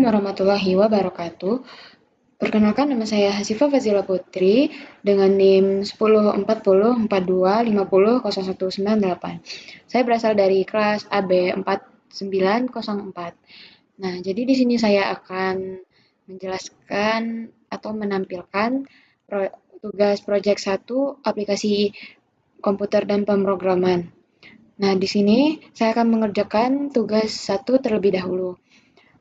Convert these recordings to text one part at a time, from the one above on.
warahmatullahi wabarakatuh. Perkenalkan, nama saya Hasifah Fazila Putri dengan NIM 104042500198. Saya berasal dari kelas AB 4904. Nah, jadi di sini saya akan menjelaskan atau menampilkan tugas proyek 1 aplikasi komputer dan pemrograman. Nah, di sini saya akan mengerjakan tugas 1 terlebih dahulu.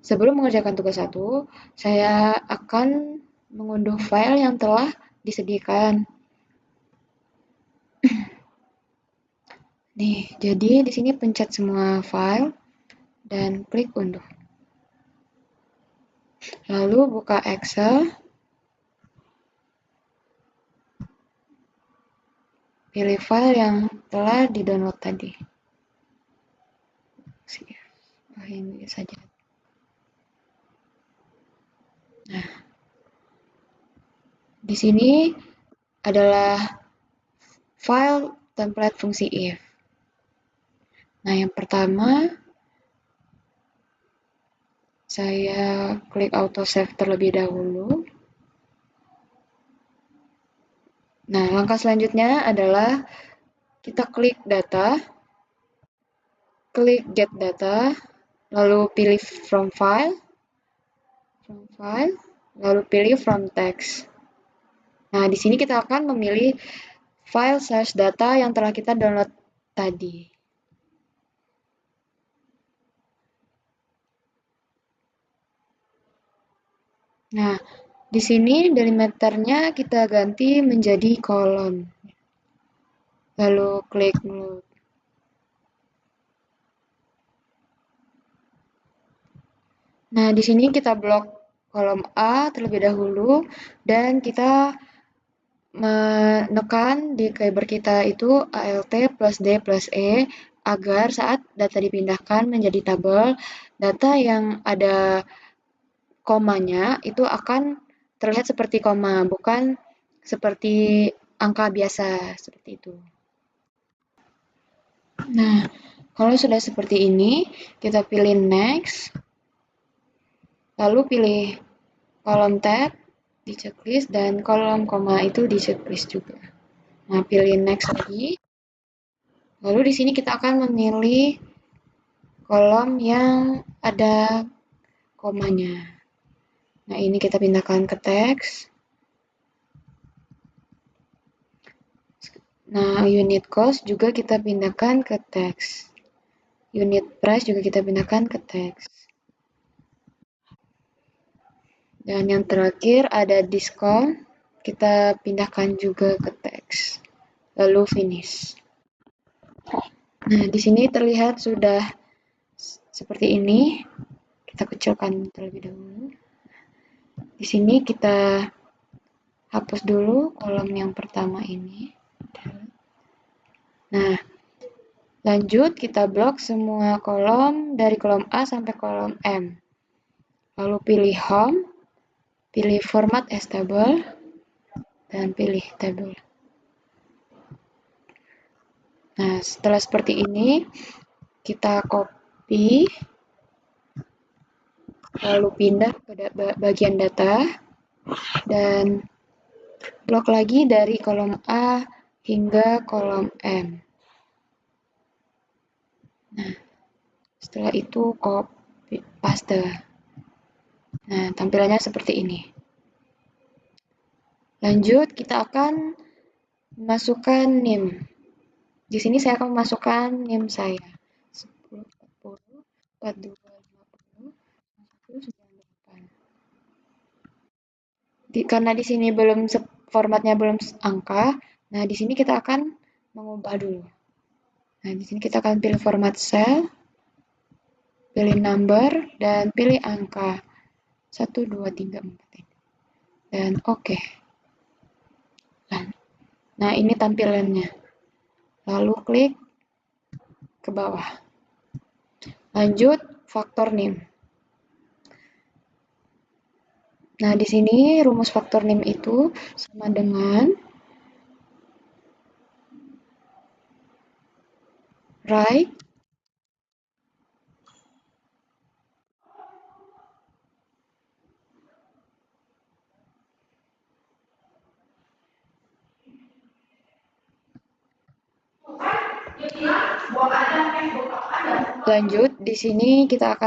Sebelum mengerjakan tugas 1, saya akan mengunduh file yang telah disediakan. Nih, jadi di sini pencet semua file dan klik unduh. Lalu buka Excel. Pilih file yang telah di-download tadi. Ini saja. Nah, di sini adalah file template fungsi if. Nah, yang pertama saya klik auto save terlebih dahulu. Nah, langkah selanjutnya adalah kita klik data, klik get data, lalu pilih from file, lalu pilih from text. Nah, di sini kita akan memilih file source data yang telah kita download tadi. Nah, di sini delimiternya kita ganti menjadi kolom. Lalu klik load. Nah, di sini kita blok kolom A terlebih dahulu dan kita menekan di keyboard kita itu Alt plus D plus E agar saat data dipindahkan menjadi tabel, data yang ada komanya itu akan terlihat seperti koma, bukan seperti angka biasa, seperti itu. Nah, kalau sudah seperti ini, kita pilih next, lalu pilih kolom tab di checklist dan kolom koma itu di checklist juga. Nah, pilih next lagi. Lalu di sini kita akan memilih kolom yang ada komanya. Nah, ini kita pindahkan ke teks. Nah, unit cost juga kita pindahkan ke teks. Unit price juga kita pindahkan ke teks. Dan yang terakhir ada diskon, kita pindahkan juga ke teks. Lalu finish. Nah, di sini terlihat sudah seperti ini. Kita kecilkan terlebih dahulu. Di sini kita hapus dulu kolom yang pertama ini. Nah, lanjut kita blok semua kolom dari kolom A sampai kolom M. Lalu pilih home, pilih format as table, dan pilih table. Nah, setelah seperti ini, kita copy, lalu pindah ke bagian data, dan blok lagi dari kolom A hingga kolom M. Nah, setelah itu copy paste. Nah, tampilannya seperti ini. Lanjut, kita akan memasukkan NIM. Di sini saya akan memasukkan NIM saya. 10, 40, 42, 50, 198. Karena di sini belum formatnya belum angka, nah di sini kita akan mengubah dulu. Nah, di sini kita akan pilih format cell, pilih number, dan pilih angka 1, 2, 3, 4. Dan oke. Nah, ini tampilannya. Lalu klik ke bawah. Lanjut, faktor NIM. Nah, di sini rumus faktor NIM itu sama dengan right Lanjut, di sini kita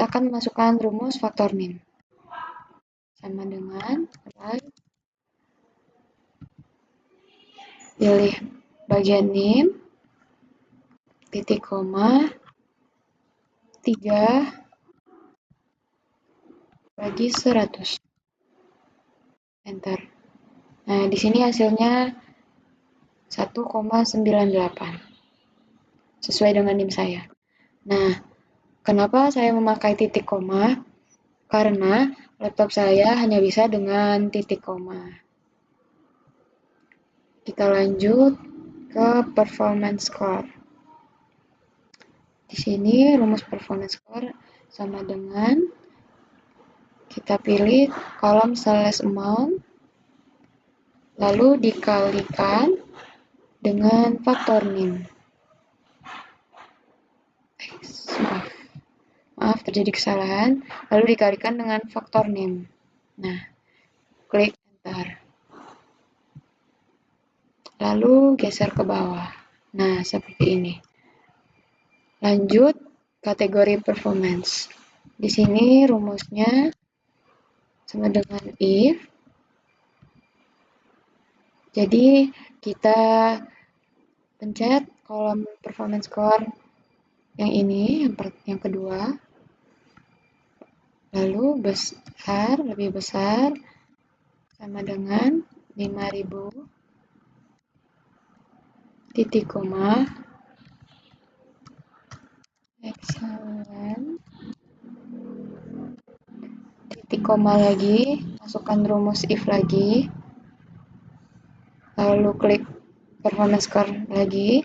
akan masukkan rumus faktor min. Sama dengan right, pilih bagian nim, titik koma, 3 bagi 100. Enter. Nah, di sini hasilnya 1,98. Sesuai dengan nim saya. Nah, kenapa saya memakai titik koma? Karena laptop saya hanya bisa dengan titik koma. Kita lanjut ke performance score. Di sini rumus performance score sama dengan kita pilih kolom slash amount, lalu dikalikan dengan faktor min. Maaf, terjadi kesalahan. Lalu dikalikan dengan faktor name. Nah, klik enter. Lalu geser ke bawah. Nah, seperti ini. Lanjut, kategori performance. Di sini rumusnya sama dengan if. Jadi, kita pencet kolom performance score yang ini, yang kedua. Lalu lebih besar, sama dengan 5000, titik koma, excellent, titik koma lagi, masukkan rumus if lagi, lalu klik performance score lagi,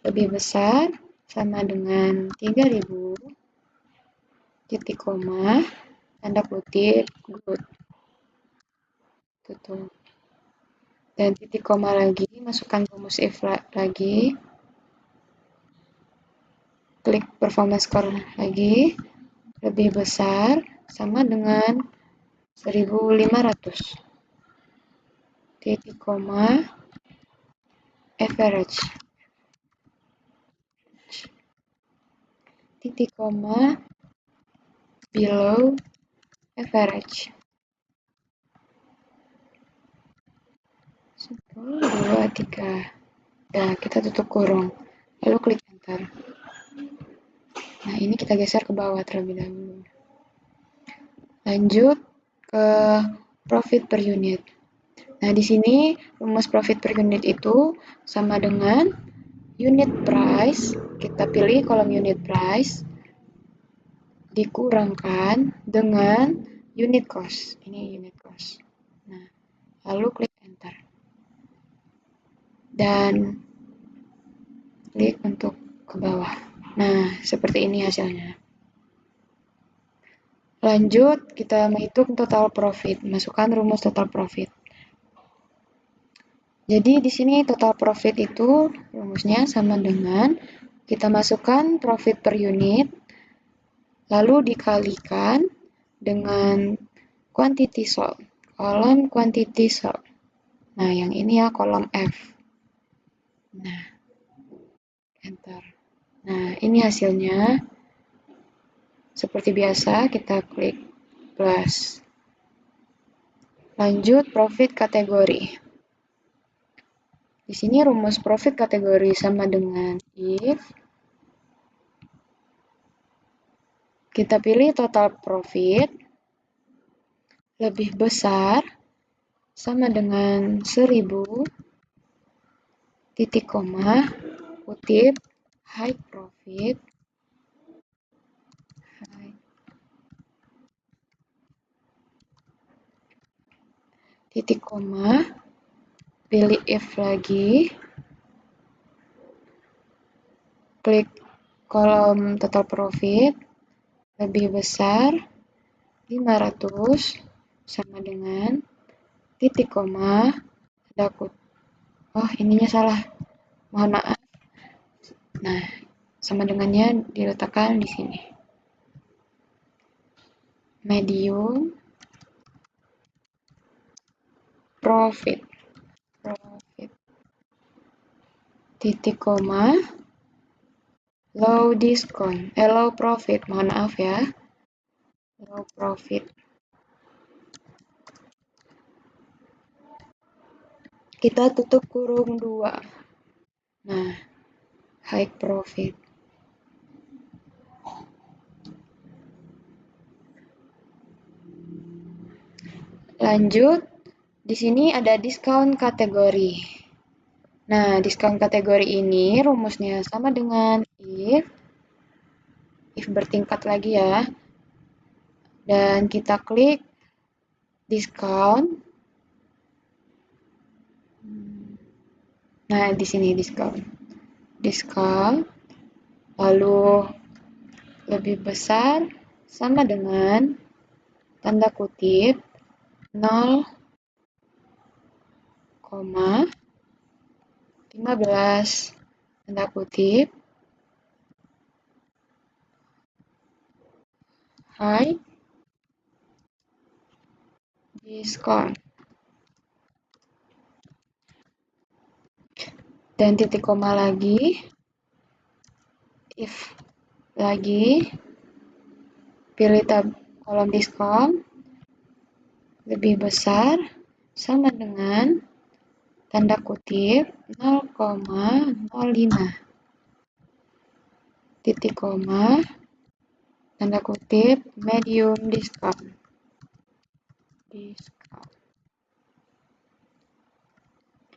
lebih besar, sama dengan 3000, titik koma, tanda kutip, good, tutup. Dan titik koma lagi, masukkan rumus if lagi, klik performance score lagi, lebih besar, sama dengan 1500, titik koma, average, titik koma, below average. 1, 2, 3. Nah, kita tutup kurung. Lalu klik enter. Nah, ini kita geser ke bawah terlebih dahulu. Lanjut ke profit per unit. Nah, di sini rumus profit per unit itu sama dengan unit price. Kita pilih kolom unit price dikurangkan dengan unit cost. Ini unit cost. Nah, lalu klik enter. Dan klik untuk ke bawah. Nah, seperti ini hasilnya. Lanjut, kita menghitung total profit. Masukkan rumus total profit. Jadi, di sini total profit itu rumusnya sama dengan kita masukkan profit per unit, lalu dikalikan dengan quantity sold, kolom quantity sold. Nah, yang ini ya kolom F. Nah, enter. Nah, ini hasilnya. Seperti biasa, kita klik plus. Lanjut, profit kategori. Di sini rumus profit kategori sama dengan if. Kita pilih total profit lebih besar sama dengan 1000, titik koma, kutip, high profit, titik koma, pilih if lagi, klik kolom total profit, lebih besar, 500, sama dengan, titik koma, ada oh ininya salah, mohon maaf. Nah, sama dengannya diletakkan di sini. Medium, profit. titik koma, low profit, mohon maaf ya, low profit. Kita tutup kurung 2. Nah, high profit. Lanjut, di sini ada diskon kategori. Nah, diskon kategori ini rumusnya sama dengan if bertingkat lagi ya. Dan kita klik diskon. Nah, di sini diskon. Diskon, lalu lebih besar sama dengan tanda kutip 0,15 tanda kutip high diskon. Dan titik koma lagi, if lagi, pilih tab kolom diskon, lebih besar, sama dengan tanda kutip 0,05. Titik koma, tanda kutip medium diskon.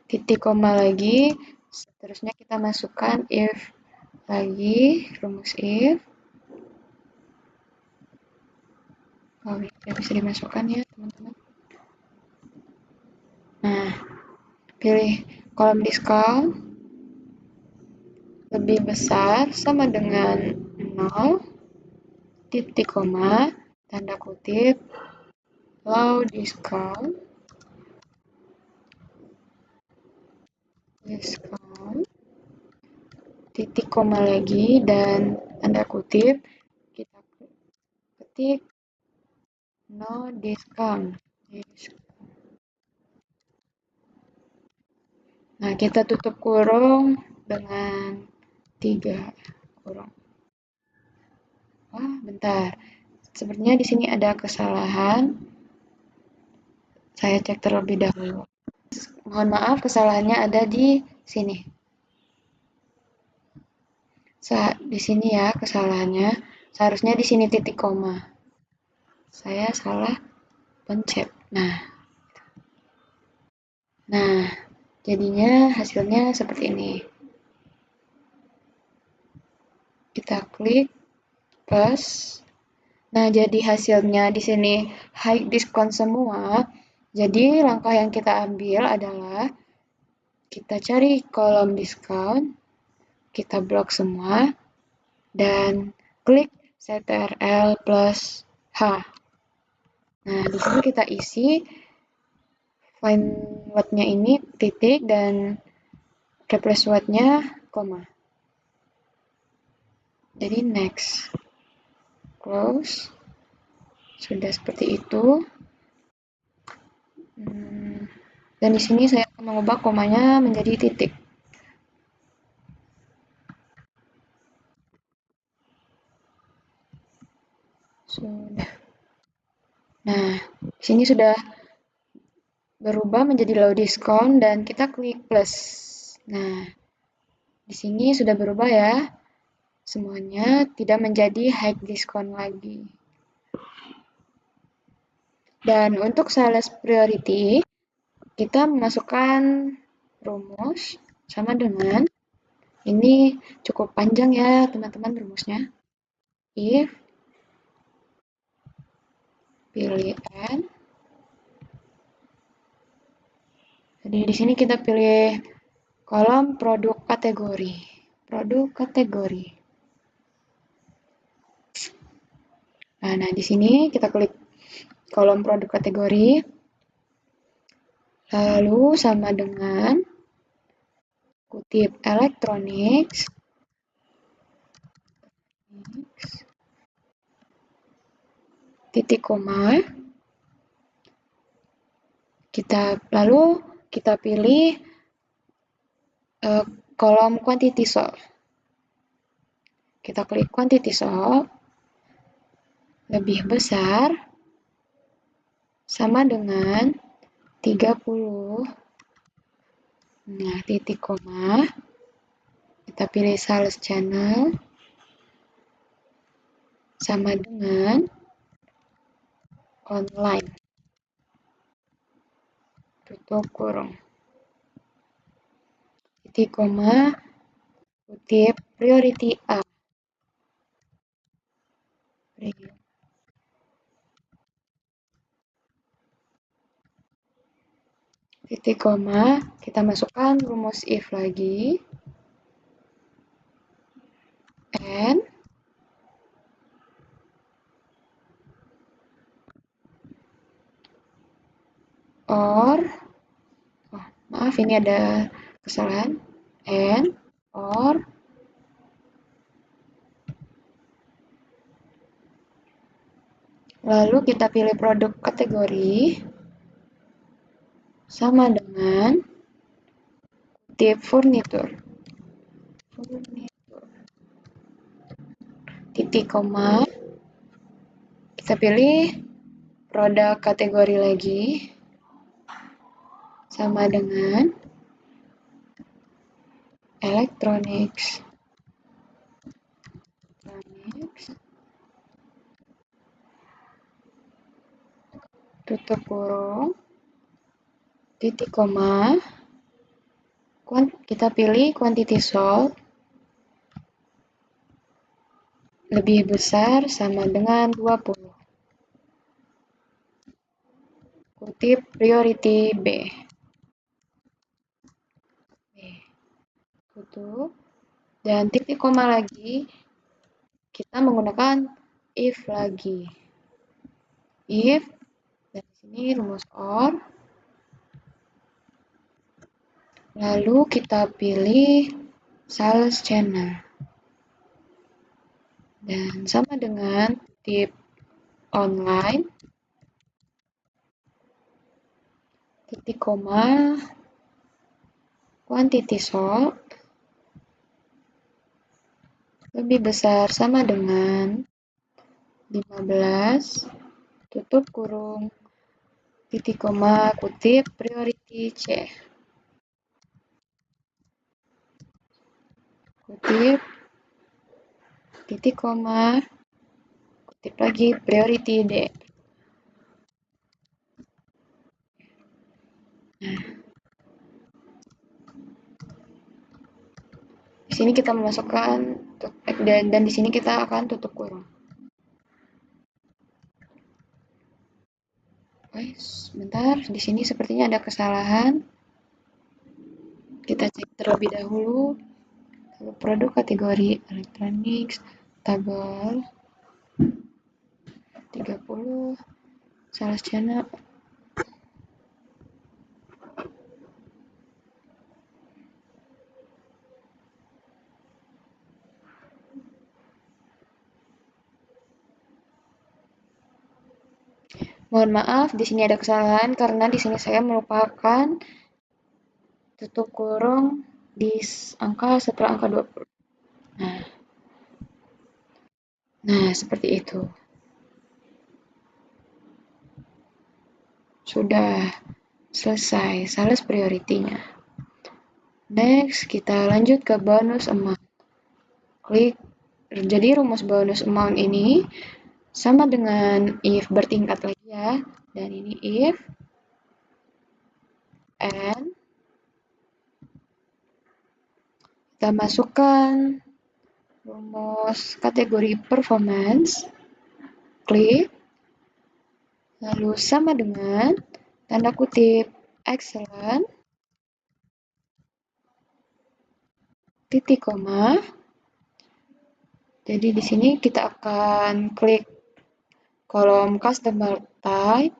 Titik koma lagi, seterusnya kita masukkan if lagi, rumus if. Oh, ya bisa dimasukkan ya teman-teman. Nah, pilih kolom diskon, lebih besar sama dengan 0, titik koma, tanda kutip, low diskon, titik koma lagi, dan tanda kutip, kita ketik no discount. Nah, kita tutup kurung dengan 3 kurung. Wah, bentar. Sepertinya di sini ada kesalahan. Saya cek terlebih dahulu. Mohon maaf, kesalahannya ada di sini. Di sini ya kesalahannya. Seharusnya di sini titik koma. Saya salah pencet. Nah, jadinya hasilnya seperti ini. Kita klik plus. Nah, jadi hasilnya di sini high diskon semua. Jadi langkah yang kita ambil adalah kita cari kolom diskon, kita blok semua, dan klik CTRL plus H. Nah, di sini kita isi find what-nya ini titik dan replace what-nya koma. Jadi next, close, sudah seperti itu. Dan di sini saya akan mengubah komanya menjadi titik. Sudah. Nah, di sini sudah berubah menjadi low diskon dan kita klik plus. Nah, di sini sudah berubah ya. Semuanya tidak menjadi high diskon lagi. Dan untuk sales priority, kita memasukkan rumus sama dengan, ini cukup panjang ya teman-teman rumusnya. If, pilih N. Jadi di sini kita pilih kolom produk kategori. Produk kategori. Nah, di sini kita klik kolom produk kategori. Lalu sama dengan kutip electronics. Titik koma. Lalu kita pilih kolom quantity sold. Kita klik quantity sold, lebih besar, sama dengan 30. Nah, titik koma, kita pilih sales channel, sama dengan online. Tutup kurung. Titik koma, kutip priority A. Titik koma, kita masukkan rumus if lagi. And or, oh, maaf ini ada kesalahan. And or lalu kita pilih produk kategori sama dengan kutip furnitur. Titik koma, kita pilih produk kategori lagi sama dengan electronics. Tutup kurung, titik koma, kita pilih quantity sold, lebih besar sama dengan 20. Kutip priority B. Tutup. Dan titik koma lagi, kita menggunakan if lagi. If, dan di sini rumus or. Lalu kita pilih sales channel. Dan sama dengan tip online, titik koma, quantity sold, lebih besar sama dengan 15, tutup kurung, titik koma, kutip priority C. Kutip, titik koma, kutip lagi priority D. Nah, di sini kita memasukkan dan di sini kita akan tutup kurung. Oke, sebentar, di sini sepertinya ada kesalahan. Kita cek terlebih dahulu. Produk kategori electronics, tabel 30, sales channel. Mohon maaf, di sini ada kesalahan karena di sini saya melupakan tutup kurung di angka setelah angka 20. Nah, seperti itu. Sudah selesai sales priority-nya. Next, kita lanjut ke bonus amount. Klik, jadi rumus bonus amount ini sama dengan if bertingkat lagi ya. Dan ini if, and, kita masukkan rumus kategori performance, klik, lalu sama dengan tanda kutip excellent, titik koma. Jadi di sini kita akan klik kolom customer type.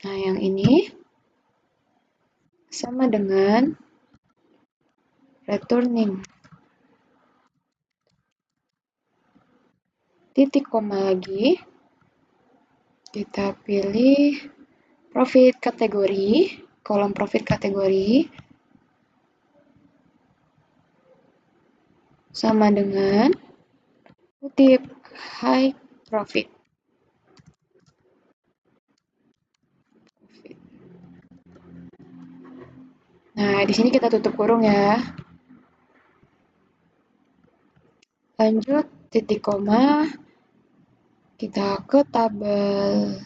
Nah, yang ini sama dengan returning. Titik koma lagi. Kita pilih profit kategori, kolom profit kategori. sama dengan kutip high profit. Nah, di sini kita tutup kurung ya. Lanjut, titik koma, kita ke tabel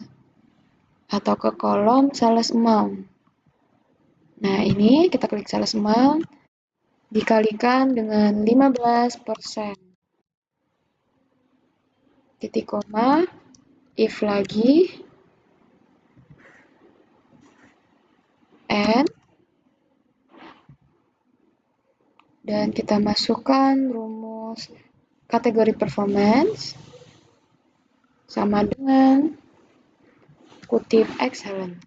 atau ke kolom sales amount. Nah, ini kita klik sales amount, dikalikan dengan 15%. Titik koma, if lagi, and, dan kita masukkan rumus kategori performance sama dengan kutip excellent.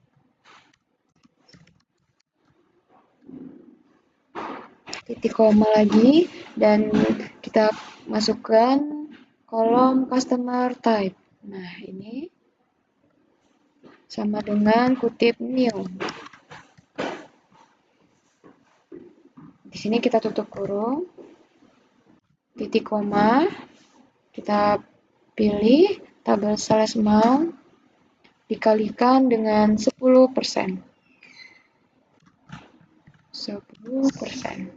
Titik koma lagi, dan kita masukkan kolom customer type. Nah, ini sama dengan kutip new. Di sini kita tutup kurung, titik koma, kita pilih tabel sales amount, dikalikan dengan 10%. 10%.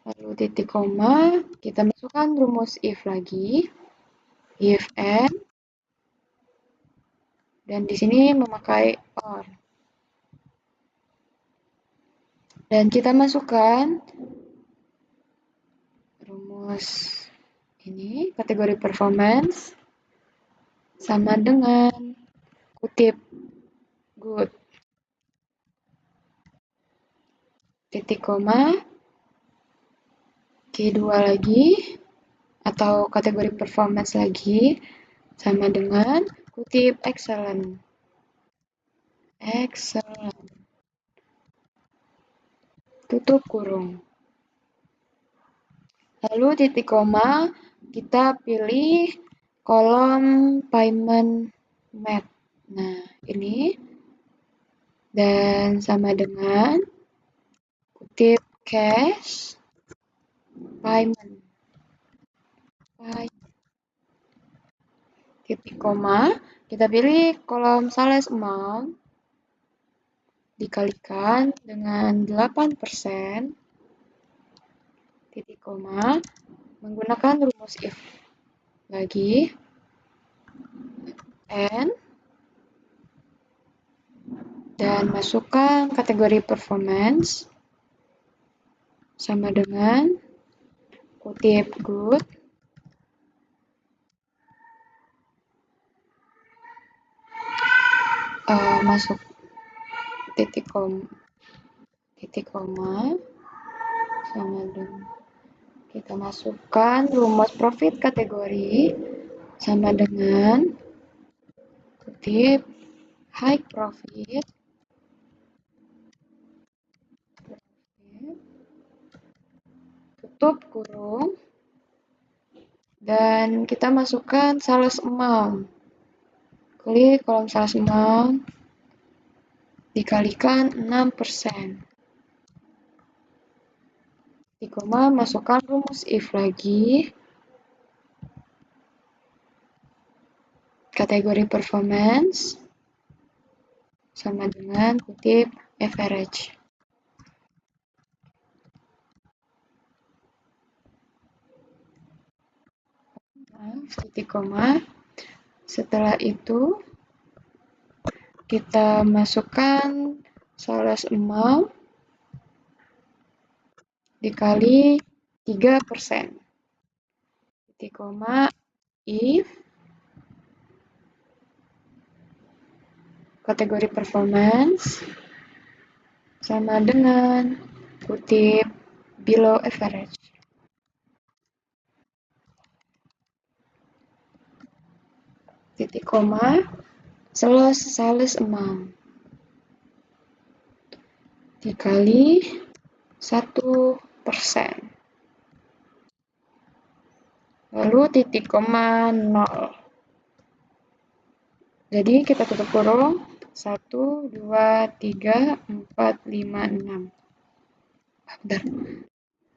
Lalu titik koma, kita masukkan rumus if lagi, if and, dan di sini memakai or. Dan kita masukkan rumus ini, kategori performance, sama dengan kutip good. Titik koma, Q2 lagi, atau kategori performance lagi, sama dengan kutip excellent. Excellent. Tutup kurung. Lalu titik koma, kita pilih kolom payment method. Nah, ini. Dan sama dengan kutip cash payment. Titik koma, kita pilih kolom sales amount, dikalikan dengan 8%, titik koma, menggunakan rumus if lagi, and, dan masukkan kategori performance sama dengan kutip good, masuk titik koma sama dengan kita masukkan rumus profit kategori sama dengan kutip high profit, tutup kurung, dan kita masukkan sales amount. Klik kolom sales amount, dikalikan 6%. Di koma, masukkan rumus if lagi, kategori performance, sama dengan kutip average. Titik koma. Setelah itu, kita masukkan sales amount dikali 3%. Titik koma, if, kategori performance, sama dengan kutip below average. Titik koma, sales amount dikali 1%. Lalu titik koma 0. Jadi kita tutup kurung 1, 2, 3, 4, 5, 6. Bentar.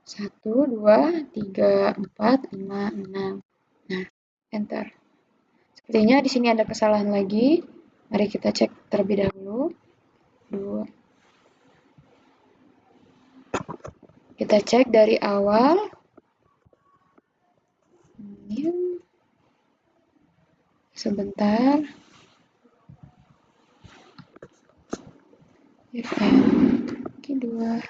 1, 2, 3, 4, 5, 6. Nah, enter. Sepertinya di sini ada kesalahan lagi. Mari kita cek terlebih dahulu. 2. Kita cek dari awal. Sebentar. Fn kedua.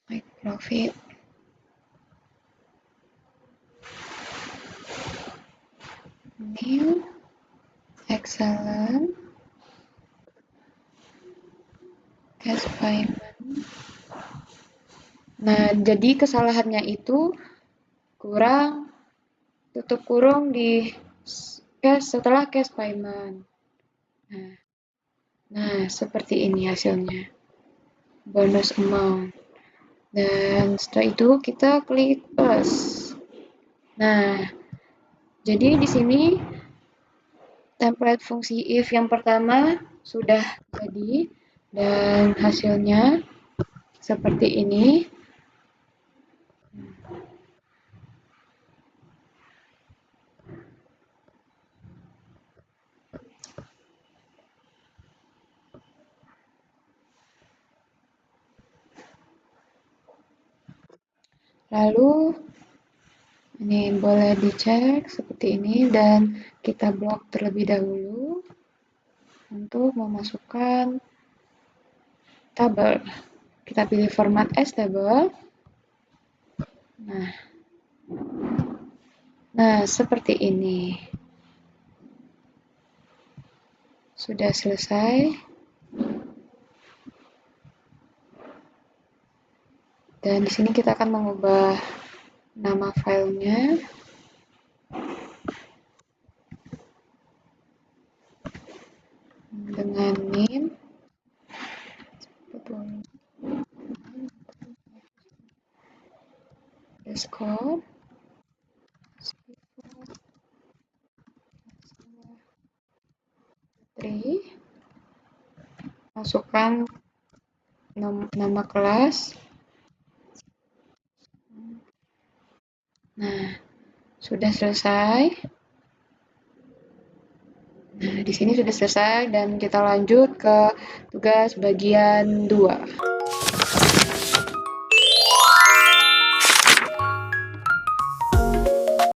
Make profit. New. Excellent. Cash payment. Nah, jadi kesalahannya itu kurang tutup kurung di cash setelah cash payment. Nah, seperti ini hasilnya. Bonus amount. Dan setelah itu kita klik plus. Nah, jadi di sini template fungsi if yang pertama sudah jadi dan hasilnya seperti ini. Lalu ini boleh dicek seperti ini dan kita blok terlebih dahulu untuk memasukkan tabel. Kita pilih format as table. Nah, seperti ini. Sudah selesai. Dan di sini kita akan mengubah nama filenya. Dengan name. Underscore. Masukkan nama kelas. Nah, sudah selesai. Nah, di sini sudah selesai dan kita lanjut ke tugas bagian 2.